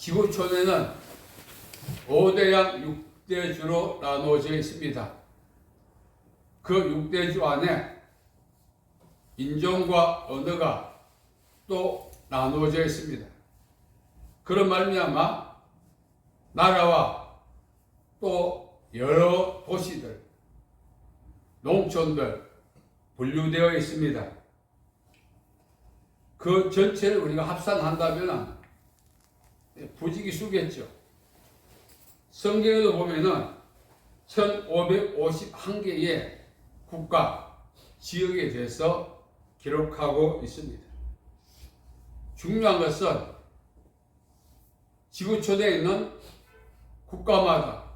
지구촌에는 5대양 6대주로 나누어져 있습니다. 그 6대주 안에 인종과 언어가 또 나누어져 있습니다. 그런 말미암아 나라와 또 여러 도시들, 농촌들 분류되어 있습니다. 그 전체를 우리가 합산한다면 부지기수겠죠. 성경에도 보면은 1551개의 국가, 지역에 대해서 기록하고 있습니다. 중요한 것은 지구촌에 있는 국가마다,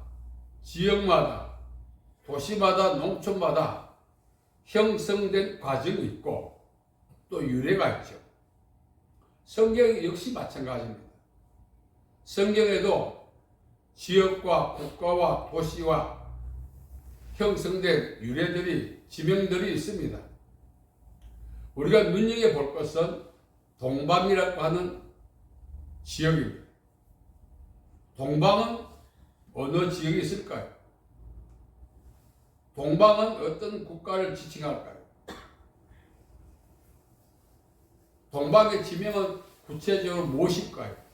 지역마다, 도시마다, 농촌마다 형성된 과정이 있고 또 유래가 있죠. 성경 역시 마찬가지입니다. 성경에도 지역과 국가와 도시와 형성된 유래들이, 지명들이 있습니다. 우리가 눈여겨볼 것은 동방이라고 하는 지역입니다. 동방은 어느 지역이 있을까요? 동방은 어떤 국가를 지칭할까요? 동방의 지명은 구체적으로 무엇일까요?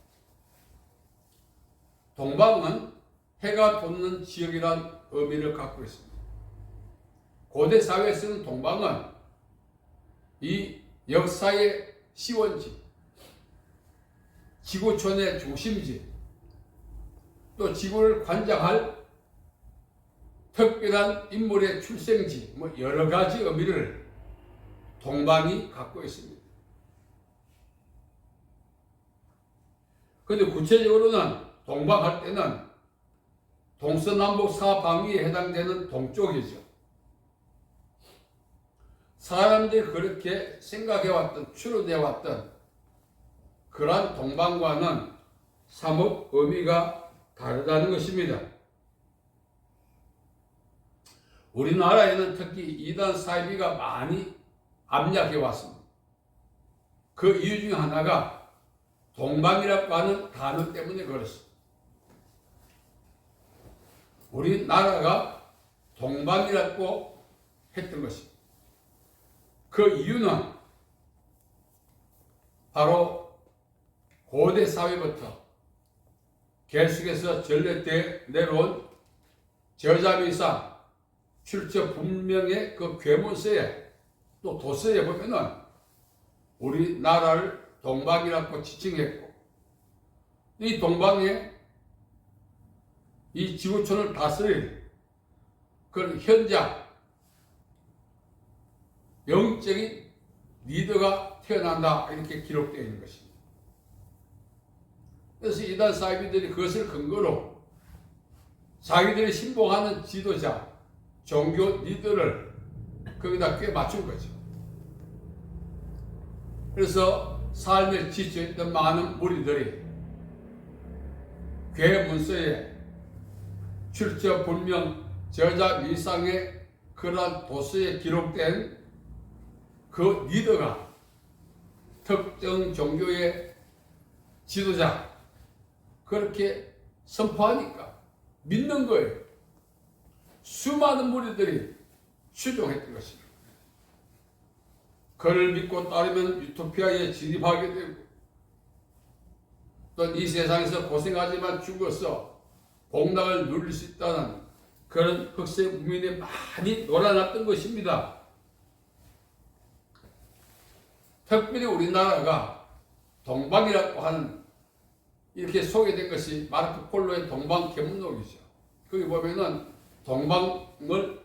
동방은 해가 돋는 지역이란 의미를 갖고 있습니다. 고대 사회에서는 동방은 이 역사의 시원지, 지구촌의 중심지, 또 지구를 관장할 특별한 인물의 출생지, 여러 가지 의미를 동방이 갖고 있습니다. 그런데 구체적으로는 동방할 때는 동서남북 사방위에 해당되는 동쪽이죠. 사람들이 그렇게 생각해왔던, 추론해왔던 그러한 동방과는 사뭇 의미가 다르다는 것입니다. 우리나라에는 특히 이단 사이비가 많이 압력해왔습니다. 그 이유 중 하나가 동방이라고 하는 단어 때문에 그렇습니다. 우리나라가 동방이라고 했던 것입니다. 그 이유는 바로 고대 사회부터 계속해서 전래때 내려온 저자미상 출처 분명의 그 괴문서에 또 도서에 보면은 우리나라를 동방이라고 지칭했고, 이 동방에 이 지구촌을 다스릴 그런 현장, 영적인 리더가 태어난다, 이렇게 기록되어 있는 것입니다. 그래서 이단 사이비들이 그것을 근거로 자기들이 신봉하는 지도자, 종교 리더를 거기다 꽤 맞춘 거죠. 그래서 삶에 지쳐있던 많은 무리들이 괴문서에 출처 불명 저자 미상의 그러한 도서에 기록된 그 리더가 특정 종교의 지도자, 그렇게 선포하니까 믿는 거예요. 수많은 무리들이 추종했던 것입니다. 그를 믿고 따르면 유토피아에 진입하게 되고, 또 이 세상에서 고생하지만 죽어서 복락을 누릴 수 있다는 그런 흑세 무민에 많이 놀아났던 것입니다. 특별히 우리나라가 동방이라고 하는, 이렇게 소개된 것이 마르코 폴로의 동방계문록이죠. 거기 보면은 동방을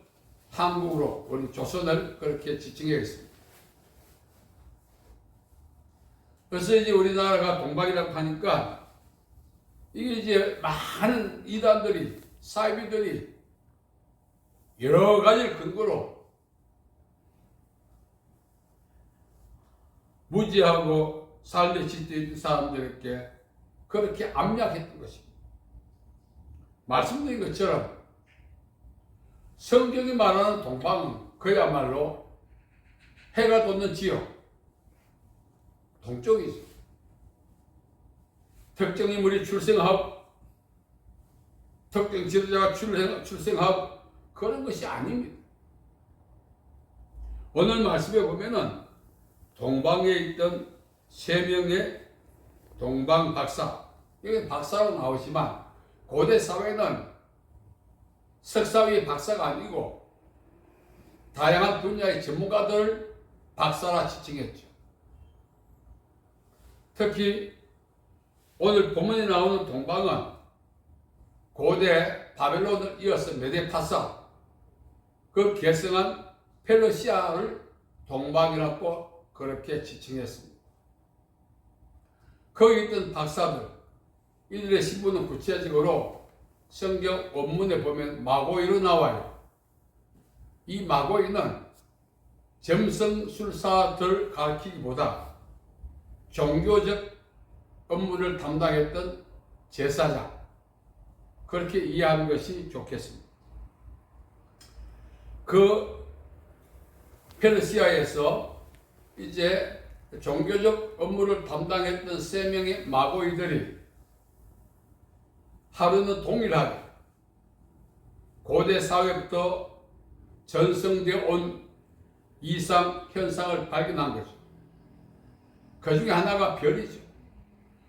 한국으로, 우리 조선을 그렇게 지칭해 있습니다. 그래서 이제 우리나라가 동방이라고 하니까 이게 이제 많은 이단들이, 사이비들이 여러 가지를 근거로 무지하고 삶에 지쳐있는 사람들에게 그렇게 압력했던 것입니다. 말씀드린 것처럼 성경이 말하는 동방은 그야말로 해가 돋는 지역, 동쪽이죠. 특정 인물이 출생하고 특정 지도자가 출생하고 그런 것이 아닙니다. 오늘 말씀에 보면은 동방에 있던 3명의 동방 박사, 여기 박사로 나오지만 고대 사회는 석사위 박사가 아니고 다양한 분야의 전문가들을 박사라 지칭했죠. 특히 오늘 본문에 나오는 동방은 고대 바벨론을 이어서 메데파사, 그 계승한 페르시아를 동방이라고 그렇게 지칭했습니다. 거기 있던 박사들, 이들의 신분은 구체적으로 성경 원문에 보면 마고이로 나와요. 이 마고이는 점성술사들 가르치기보다 종교적 업무를 담당했던 제사장, 그렇게 이해하는 것이 좋겠습니다. 그 페르시아에서 이제 종교적 업무를 담당했던 3명의 마고이들이 하루는 동일하게 고대 사회부터 전성되어 온 이상 현상을 발견한 거죠. 그 중에 하나가 별이죠.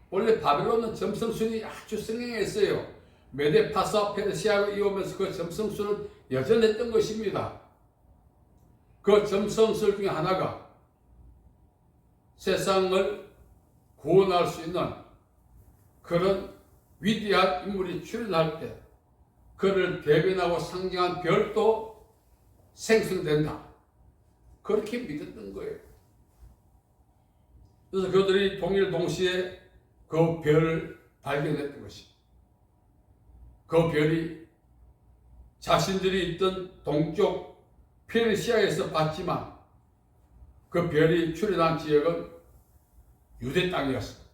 원래 바벨론은 점성술이 아주 성행했어요. 메데파사 페르시아로 이어오면서 그 점성술은 여전했던 것입니다. 그 점성술 중에 하나가 세상을 구원할 수 있는 그런 위대한 인물이 출현할 때 그를 대변하고 상징한 별도 생성된다. 그렇게 믿었던 거예요. 그래서 그들이 동시에 그 별을 발견했던 것입니다. 그 별이 자신들이 있던 동쪽 페르시아에서 봤지만 그 별이 출현한 지역은 유대 땅이었습니다.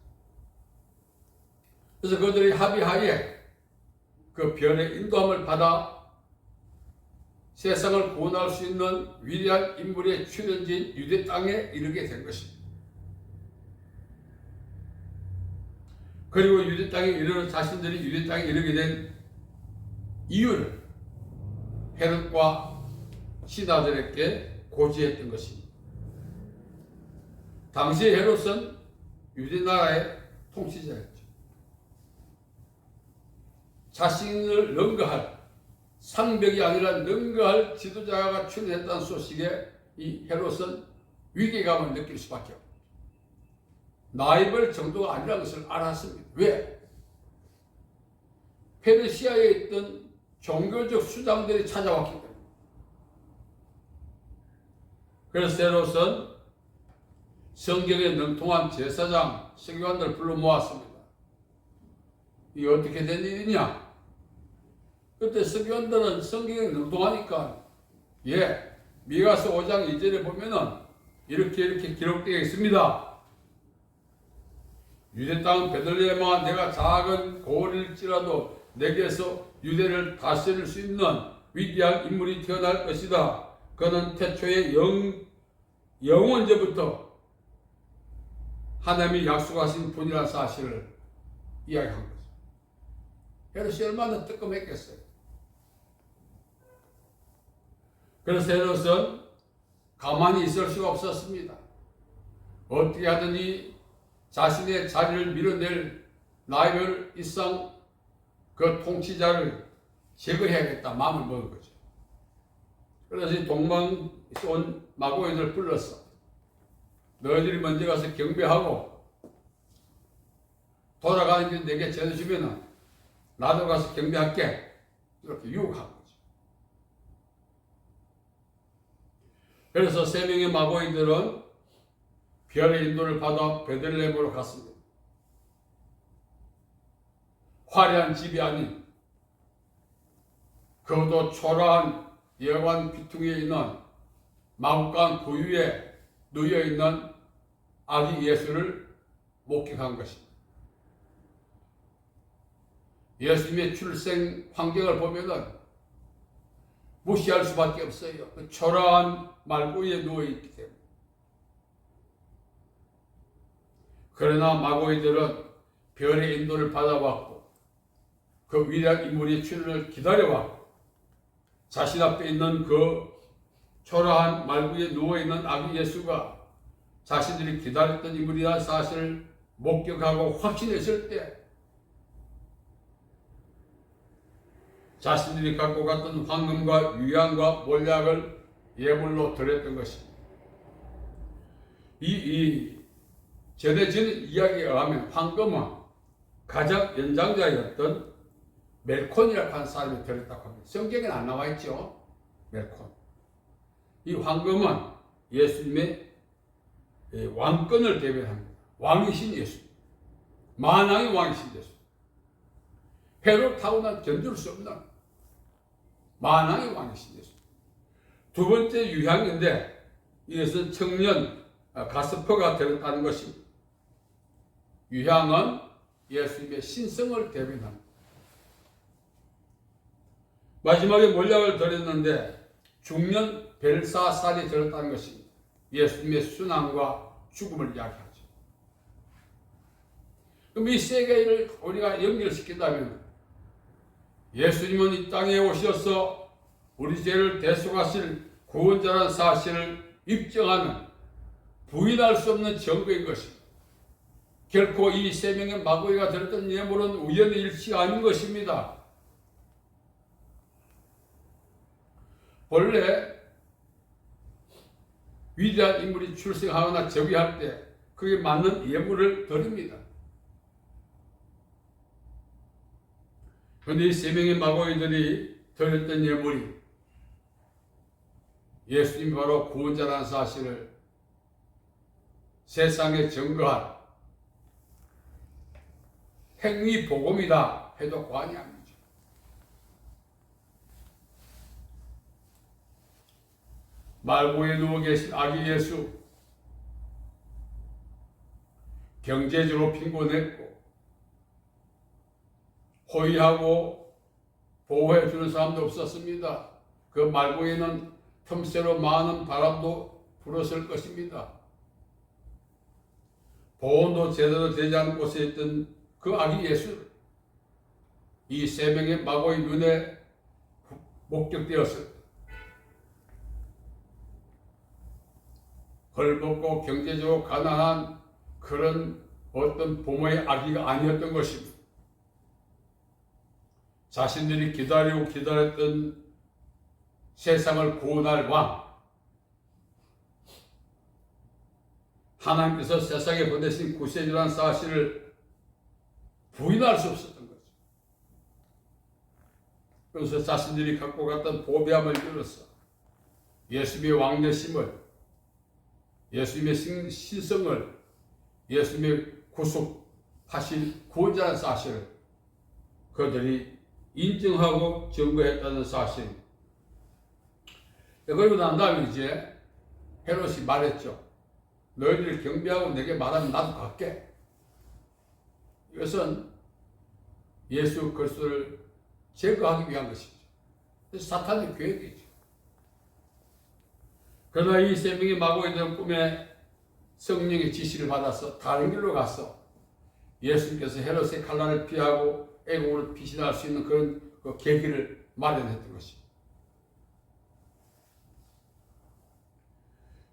그래서 그들이 합의하에 그 별의 인도함을 받아 세상을 구원할 수 있는 위대한 인물의 출현지인 유대 땅에 이르게 된 것입니다. 그리고 유대 땅에 자신들이 유대 땅에 이르게 된 이유를 헤롯과 신하들에게 고지했던 것입니다. 당시 헤롯은 유대 나라의 통치자였죠. 자신을 능가할, 상벽이 아니라 능가할 지도자가 출현했다는 소식에 이 헤롯은 위기감을 느낄 수밖에 없습니다. 나이벌 정도가 아니라는 것을 알았습니다. 왜? 페르시아에 있던 종교적 수장들이 찾아왔기 때문에. 그래서 헤롯은 성경에 능통한 제사장 서기관들을 불러 모았습니다. 이게 어떻게 된 일이냐? 그때 서기관들은 성경에 능통하니까 미가서 5장 2절에 보면은 이렇게 기록되어 있습니다. 유대 땅 베들레헴아, 내가 작은 고을일지라도 내게서 유대를 다스릴 수 있는 위대한 인물이 태어날 것이다. 그는 태초에 영원전부터 하나님이 약속하신 분이라는 사실을 이야기한 거죠. 헤롯이 얼마나 뜨끔했겠어요. 그래서 헤롯은 가만히 있을 수가 없었습니다. 어떻게 하든지 자신의 자리를 밀어낼 나이별 이상 그 통치자를 제거해야겠다 마음을 먹은 거죠. 그래서 동방에서 온 마고인을 불렀어. 너희들이 먼저 가서 경배하고 돌아가는 길 내게 전해주면은 나도 가서 경배할게. 이렇게 유혹한 거죠. 그래서 3명의 마고인들은 별의 인도를 받아 베들레헴으로 갔습니다. 화려한 집이 아닌 그것도 초라한 여관 귀퉁이에 있는 마구간 구유에 누워있는 아기 예수를 목격한 것입니다. 예수님의 출생 환경을 보면은 무시할 수밖에 없어요. 그 초라한 말구유에 누워있기 때문에. 그러나 마고이들은 별의 인도를 받아왔고 그 위대한 인물의 출현을 기다려왔고 자신 앞에 있는 그 초라한 말 위에 누워있는 아기 예수가 자신들이 기다렸던 인물이라는 사실을 목격하고 확신했을 때 자신들이 갖고 갔던 황금과 유향과 몰약을 예물로 드렸던 것입니다. 이 전해진 이야기에 의하면 황금은 가장 연장자였던 멜콘이라고 하는 사람이 드렸다고 합니다. 성경에는 안 나와 있죠. 멜콘. 이 황금은 예수님의 왕권을 대변합니다. 왕이신 예수. 만왕의 왕이신 예수. 해로 타고난 견딜 수 없는 만왕의 왕이신 예수. 두 번째 유향인데 이것은 청년 가스퍼가 들었다는 것입니다. 유향은 예수님의 신성을 대변합니다. 마지막에 몰약을 드렸는데 중년 벨사살이 들었다는 것입니다. 예수님의 순환과 죽음을 이야기하죠. 그럼 이 세 개를 우리가 연결시킨다면 예수님은 이 땅에 오셔서 우리 죄를 대속하실 구원자라는 사실을 입증하는 부인할 수 없는 증거인 것입니다. 결코 이 세 명의 마귀가 들었던 예물은 우연의 일치가 아닌 것입니다. 본래 위대한 인물이 출생하거나 즉위할 때 그에 맞는 예물을 드립니다. 그런데 이 세 명의 마귀들이 드렸던 예물이 예수님이 바로 구원자라는 사실을 세상에 증거한 행위복음이다 해도 과언이 아닙니다. 말고에 누워 계신 아기 예수, 경제적으로 빈곤했고 호의하고 보호해 주는 사람도 없었습니다. 그 말고에는 틈새로 많은 바람도 불었을 것입니다. 보온도 제대로 되지 않은 곳에 있던 그 아기 예수, 이 세 명의 마귀의 눈에 목격되었을 때 헐벗고 경제적으로 가난한 그런 어떤 부모의 아기가 아니었던 것입니다. 자신들이 기다리고 기다렸던 세상을 구원할 왕, 하나님께서 세상에 보내신 구세주라는 사실을 부인할 수 없었던 거죠. 그래서 자신들이 갖고 갔던 보배함을 잃어서 예수님의 왕되심을, 예수님의 신성을, 예수님의 구속하신 구원자라는 사실을 그들이 인정하고 증거했다는 사실. 그리고 난 다음에 이제 헤롯이 말했죠. 너희들이 경배하고 내게 말하면 나도 갈게. 이것은 예수 그리스도를 제거하기 위한 것이죠. 사탄의 계획이죠. 그러나 이 세 명의 마귀들은 꿈에 성령의 지시를 받아서 다른 길로 가서 예수님께서 헤롯의 칼날을 피하고 애국으로 피신할 수 있는 그런 그 계기를 마련했던 것입니다.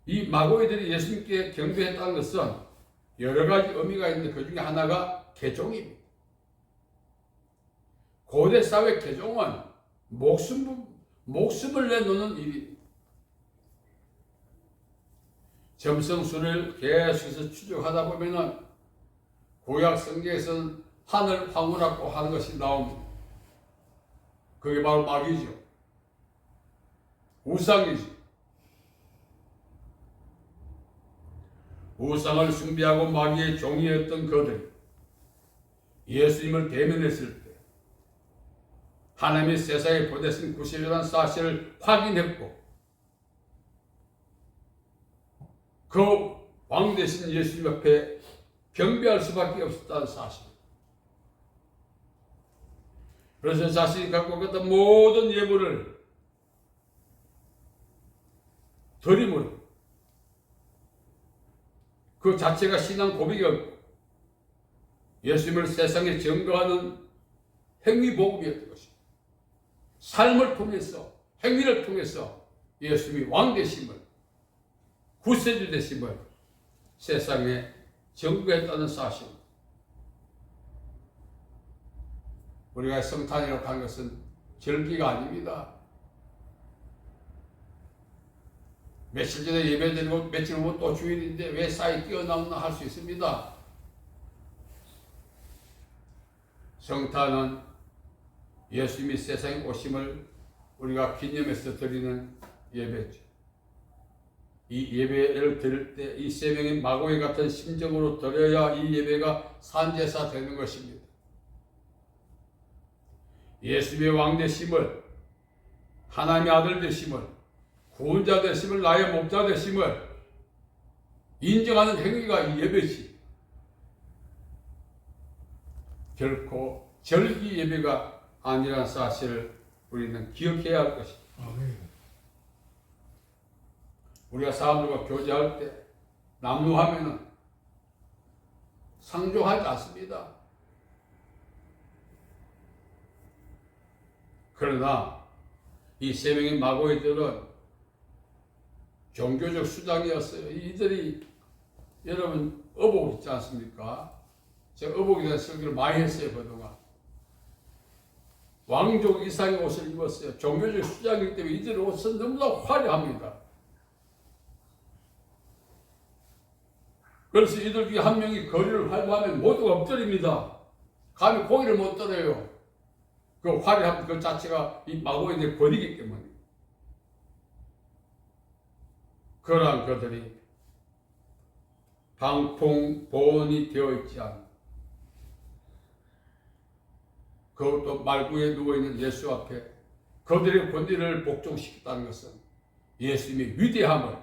이 마귀들이 예수님께 경배했다는 것은 여러 가지 의미가 있는데 그 중에 하나가 개종입니다. 고대 사회 개종은 목숨을 내놓는 일입니다. 점성술을 계속해서 추적하다 보면은 구약 성경에서는 하늘 황후라고 하는 것이 나옵니다. 그게 바로 마귀죠. 우상이죠. 우상을 숭배하고 마귀의 종이었던 그들이 예수님을 대면했을 때 하나님이 세상에 보내신 구세주라는 사실을 확인했고 그 왕 되신 예수님 앞에 경배할 수밖에 없었다는 사실. 그래서 자신이 갖고 갔던 모든 예물을 드림으로 그 자체가 신앙 고백이었고 예수님을 세상에 증거하는 행위복음이었던 것입니다. 삶을 통해서, 행위를 통해서 예수님이 왕 되심을, 구세주 되심을 세상에 증거했다는 사실. 우리가 성탄이라고 하는 것은 절기가 아닙니다. 며칠 전에 예배드리고 며칠 후면 또 주일인데 왜 사이 뛰어나오나 할 수 있습니다. 성탄은 예수님이 세상에 오심을 우리가 기념해서 드리는 예배죠. 이 예배를 드릴 때 이 세 명의 마고의 같은 심정으로 드려야 이 예배가 산제사 되는 것입니다. 예수님의 왕 되심을, 하나님의 아들 되심을, 구원자 되심을, 나의 목자 되심을 인정하는 행위가 이 예배지. 결코 절기 예배가 아니라는 사실을 우리는 기억해야 할 것입니다. 우리가 사람들과 교제할 때 남루하면은 상종하지 않습니다. 그러나 이 세 명의 마고이들은 종교적 수장이었어요. 이들이 여러분 어복 있지 않습니까? 제가 어복에 대한 설교를 많이 했어요. 그동안 왕족 이상의 옷을 입었어요. 종교적 수장이기 때문에 이들의 옷은 너무나 화려합니다. 그래서 이들 중에 한 명이 거리를 활보하면 모두가 엎드립니다. 감히 고개를 못 들어요. 그 화려함 그 자체가 이 마고에게 버리기 때문에. 그러한 그들이 방풍보온이 되어 있지 않은, 그것도 말구에 누워있는 예수 앞에 그들의 권위를 복종시켰다는 것은 예수님의 위대함을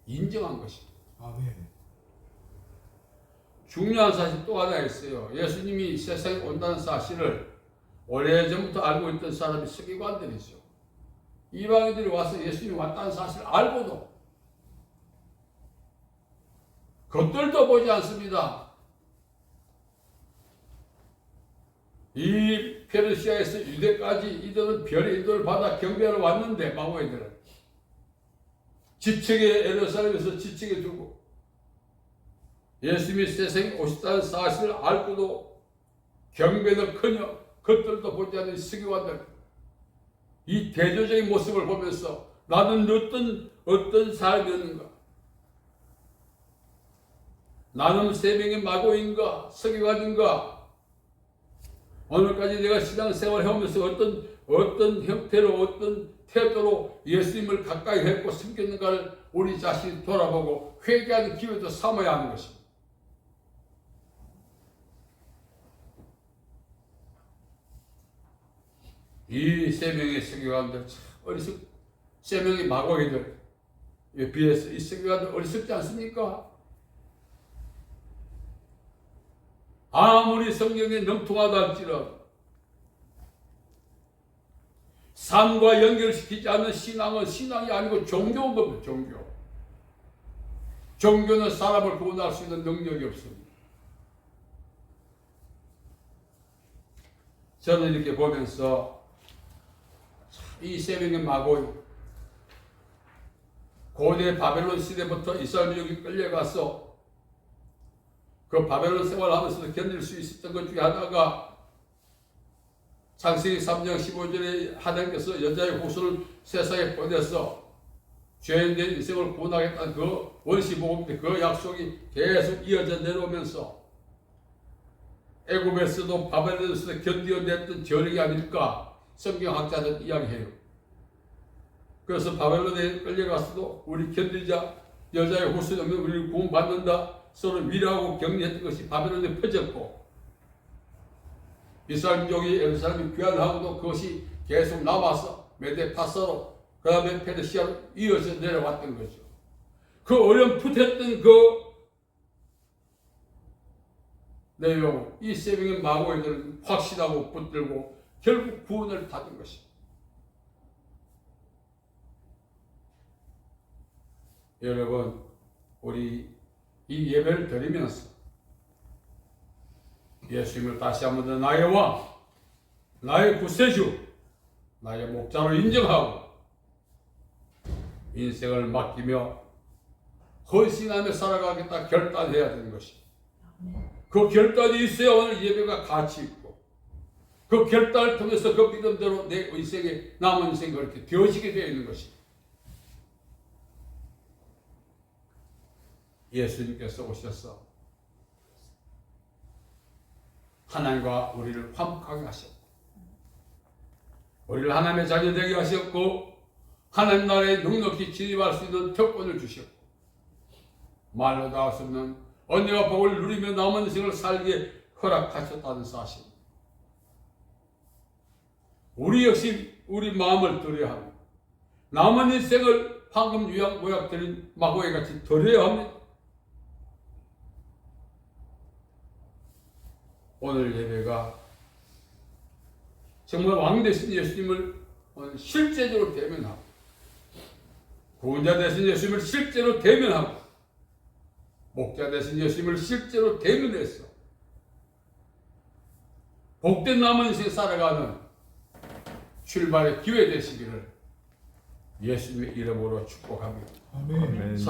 인정한 것입니다. 아멘. 중요한 사실 또 하나 있어요. 예수님이 세상에 온다는 사실을 오래전부터 알고 있던 사람이 서기관들이죠. 이방인들이 와서 예수님이 왔다는 사실을 알고도 겉들도 보지 않습니다. 이 페르시아에서 유대까지 이들은 별의 인도를 받아 경배하러 왔는데 마고인들은 지책에 예루살렘에서 지책에 두고 예수님이 세상에 오셨다는 사실을 알고도 경배는커녕 겉들도 보지 않는 서기관들, 이 대조적인 모습을 보면서 나는 어떤 사람이었는가? 나는 세 명의 마고인가? 서기관인가? 오늘까지 내가 신앙생활을 해오면서 어떤 형태로 어떤 태도로 예수님을 가까이 했고 섬겼는가를 우리 자신이 돌아보고 회개하는 기회도 삼아야 하는 것입니다. 이 세 명의 서기관들 세 명의 마고인들에 비해서 이 서기관들 어리석지 않습니까? 아무리 성경에 능통하다 할지라도 삶과 연결시키지 않는 신앙은 신앙이 아니고 종교인 겁니다. 종교는 사람을 구원할 수 있는 능력이 없습니다. 저는 이렇게 보면서 이 세 명의 마고인, 고대 바벨론 시대부터 이스라엘족이 끌려가서 그 바벨론 생활하면서도 견딜 수 있었던 것 중에 하나가 창세기 3장 15절에 하나님께서 여자의 후손을 세상에 보내서 죄인된 인생을 구원하겠다는 그 원시복음인데 그 약속이 계속 이어져 내려오면서 애굽에서도 바벨론에서도 견디어냈던 저력이 아닐까 성경학자들 이야기해요. 그래서 바벨론에 끌려가서도 우리 견디자, 여자의 후손이 없는 우리를 구원받는다 서로 위로하고 격려했던 것이 바벨론에 퍼졌고 이스라엘족이 예루살렘에 귀환하고도 그것이 계속 남아서 메데-파사로 그 다음에 페르시아로 이어져 내려왔던 거죠. 그 어렴풋했던 그 내용, 이 세 명의 마고인들은 확신하고 붙들고 결국 구원을 받은 것입니다. 여러분, 우리 이 예배를 드리면서 예수님을 다시 한번 더 나의 왕, 나의 구세주, 나의 목자로 인정하고 인생을 맡기며 헌신하며 살아가겠다 결단해야 되는 것이. 그 결단이 있어야 오늘 예배가 가치 있고 그 결단을 통해서 그 믿음대로 내 인생에 남은 인생이 그렇게 되어지게 되어 있는 것이. 예수님께서 오셔서 하나님과 우리를 화목하게 하셨고 우리를 하나님의 자녀 되게 하셨고 하나님 나라에 넉넉히 진입할 수 있는 특권을 주셨고 말로 다 할 수 없는 언제가 복을 누리며 남은 인생을 살기에 허락하셨다는 사실. 우리 역시 우리 마음을 들여야 합니다. 남은 인생을 방금 요약드린 마고에 같이 들여야 합니다. 오늘 예배가 정말 왕 되신 예수님을 실제적으로 대면하고 구원자 되신 예수님을 실제로 대면하고 목자 되신 예수님을 실제로 대면해서 복된 남은 인생 살아가는 출발의 기회 되시기를 예수님의 이름으로 축복합니다. 아멘.